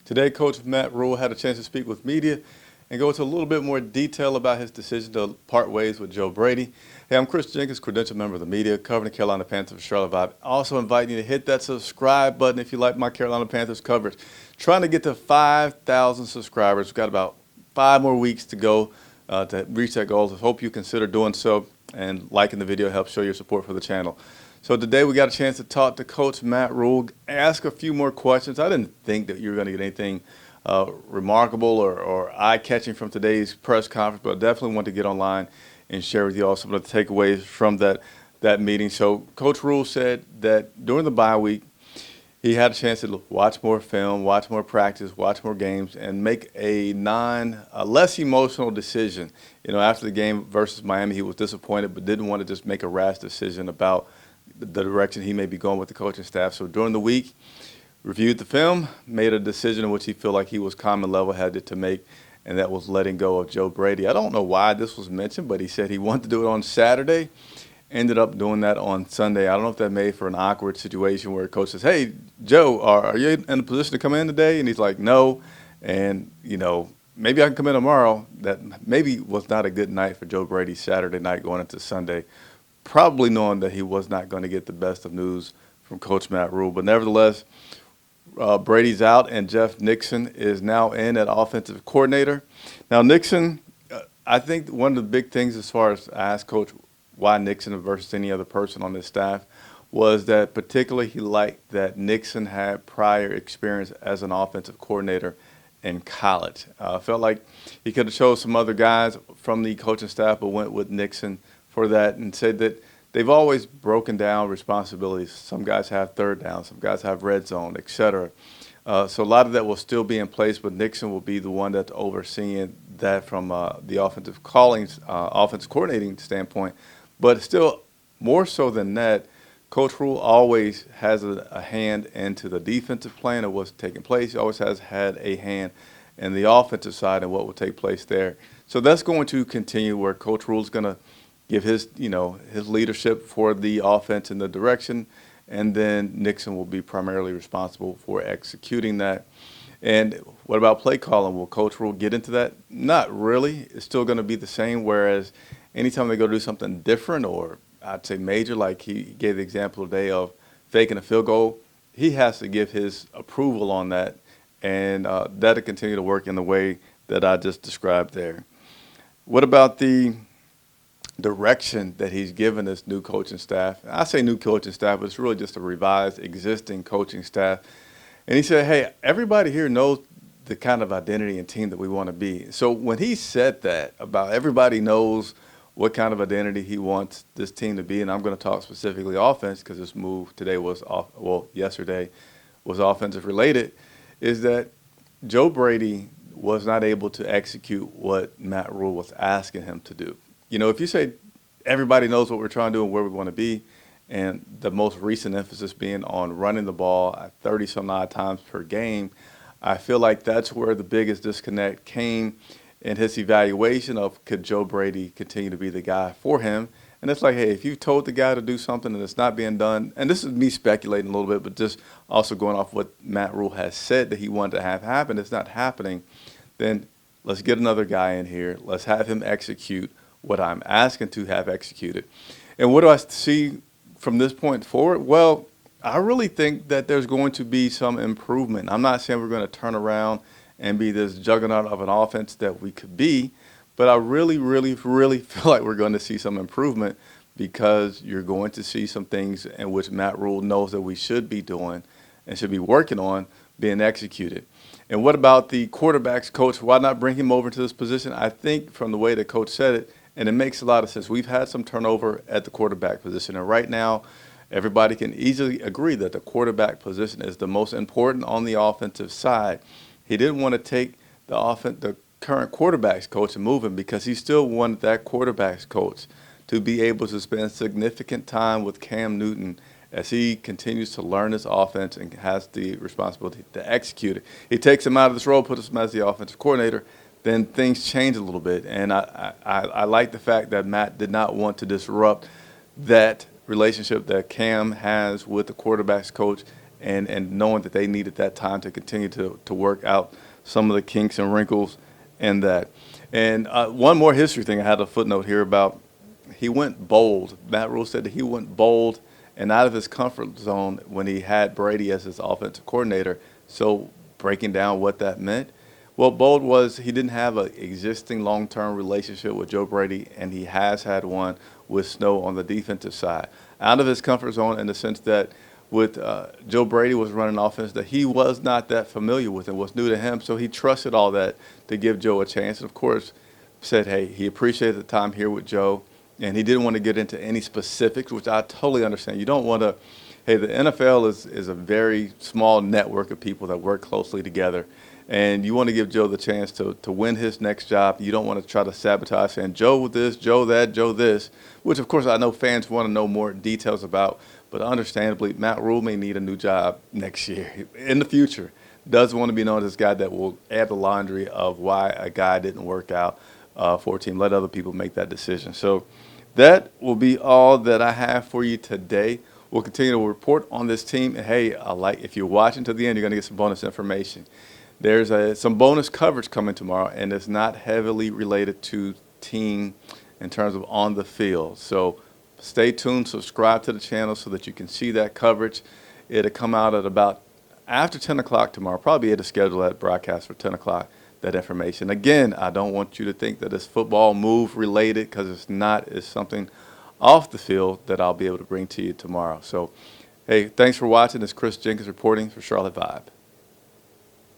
Today, Coach Matt Rhule had a chance to speak with media and go into a little bit more detail about his decision to part ways with Joe Brady. Hey, I'm Chris Jenkins, credentialed member of the media, covering the Carolina Panthers for Charlotte Vibe. Also inviting you to hit that subscribe button if you like my Carolina Panthers coverage. Trying to get to 5,000 subscribers. We've got about 5 more weeks to go to reach that goal. So hope you consider doing so, and liking the video helps show your support for the channel. So today we got a chance to talk to Coach Matt Rhule, ask a few more questions. I didn't think that you were going to get anything remarkable or eye-catching from today's press conference, but I definitely want to get online and share with you all some of the takeaways from that meeting. So Coach Rhule said that during the bye week, he had a chance to watch more film, watch more practice, watch more games, and make a less emotional decision. You know, after the game versus Miami, he was disappointed, but didn't want to just make a rash decision about the direction he may be going with the coaching staff. So during the week, reviewed the film, made a decision in which he felt like he was calm and level-headed to make, and that was letting go of Joe Brady. I don't know why this was mentioned, but he said he wanted to do it on Saturday, ended up doing that on Sunday. I don't know if that made for an awkward situation where a coach says, "Hey, Joe, are you in a position to come in today?" And he's like, "No." And, you know, maybe I can come in tomorrow. That maybe was not a good night for Joe Brady Saturday night going into Sunday, probably knowing that he was not going to get the best of news from Coach Matt Rhule. But nevertheless, Brady's out, and Jeff Nixon is now in at offensive coordinator. Now, Nixon, I think one of the big things as far as I asked Coach why Nixon versus any other person on his staff was that particularly he liked that Nixon had prior experience as an offensive coordinator in college. Felt like he could have chose some other guys from the coaching staff, but went with Nixon for that, and said that they've always broken down responsibilities. Some guys have third down, some guys have red zone, etc. So a lot of that will still be in place, but Nixon will be the one that's overseeing that from the offensive coordinating standpoint. But still, more so than that, Coach Rhule always has a hand into the defensive plan of what's taking place. He always has had a hand in the offensive side and what will take place there. So that's going to continue, where Coach Rhule's going to give his leadership for the offense and the direction, and then Nixon will be primarily responsible for executing that. And what about play calling? Will Coach Rhule get into that? Not really. It's still going to be the same, whereas anytime they go do something different, or I'd say major, like he gave the example today of faking a field goal, he has to give his approval on that, and that'll continue to work in the way that I just described there. What about the direction that he's given this new coaching staff? I say new coaching staff, but it's really just a revised existing coaching staff. And he said, hey, everybody here knows the kind of identity and team that we want to be. So when he said that about everybody knows what kind of identity he wants this team to be, and I'm going to talk specifically offense because this move today was yesterday was offensive related, is that Joe Brady was not able to execute what Matt Rhule was asking him to do. You know, if you say everybody knows what we're trying to do and where we want to be, and the most recent emphasis being on running the ball at 30-some odd times per game, I feel like that's where the biggest disconnect came in his evaluation of could Joe Brady continue to be the guy for him. And it's like, hey, if you told the guy to do something and it's not being done, and this is me speculating a little bit, but just also going off what Matt Rhule has said that he wanted to have happen, it's not happening, then let's get another guy in here. Let's have him execute what I'm asking to have executed. And what do I see from this point forward? Well, I really think that there's going to be some improvement. I'm not saying we're going to turn around and be this juggernaut of an offense that we could be, but I really, really, really feel like we're going to see some improvement, because you're going to see some things in which Matt Rhule knows that we should be doing and should be working on being executed. And what about the quarterbacks coach? Why not bring him over to this position? I think from the way the coach said it, and it makes a lot of sense, we've had some turnover at the quarterback position, and right now everybody can easily agree that the quarterback position is the most important on the offensive side. He didn't want to take the current quarterbacks coach and move him, because he still wanted that quarterbacks coach to be able to spend significant time with Cam Newton as he continues to learn this offense and has the responsibility to execute it. He takes him out of this role, puts him as the offensive coordinator, then things change a little bit. And I like the fact that Matt did not want to disrupt that relationship that Cam has with the quarterbacks coach and knowing that they needed that time to continue to work out some of the kinks and wrinkles in that. And one more history thing I had a footnote here about. He went bold. Matt Rhule said that he went bold and out of his comfort zone when he had Brady as his offensive coordinator. So breaking down what that meant. Well, bold was he didn't have an existing long-term relationship with Joe Brady, and he has had one with Snow on the defensive side. Out of his comfort zone in the sense that with Joe Brady was running offense that he was not that familiar with and was new to him, so he trusted all that to give Joe a chance. And of course, said, hey, he appreciated the time here with Joe, and he didn't want to get into any specifics, which I totally understand. You don't want to. Hey, the NFL is a very small network of people that work closely together. And you want to give Joe the chance to win his next job. You don't want to try to sabotage saying, Joe this, Joe that, Joe this, which, of course, I know fans want to know more details about. But understandably, Matt Rhule may need a new job next year in the future. Doesn't want to be known as this guy that will add the laundry of why a guy didn't work out for a team. Let other people make that decision. So that will be all that I have for you today. We'll continue to report on this team. And hey, if you're watching to the end, you're going to get some bonus information. There's some bonus coverage coming tomorrow, and it's not heavily related to team in terms of on the field. So stay tuned, subscribe to the channel so that you can see that coverage. It'll come out at about after 10 o'clock tomorrow. Probably able to schedule that broadcast for 10 o'clock, that information. Again, I don't want you to think that it's football move related, because it's not. It's something off the field that I'll be able to bring to you tomorrow. So, hey, thanks for watching. It's Chris Jenkins reporting for Charlotte Vibe.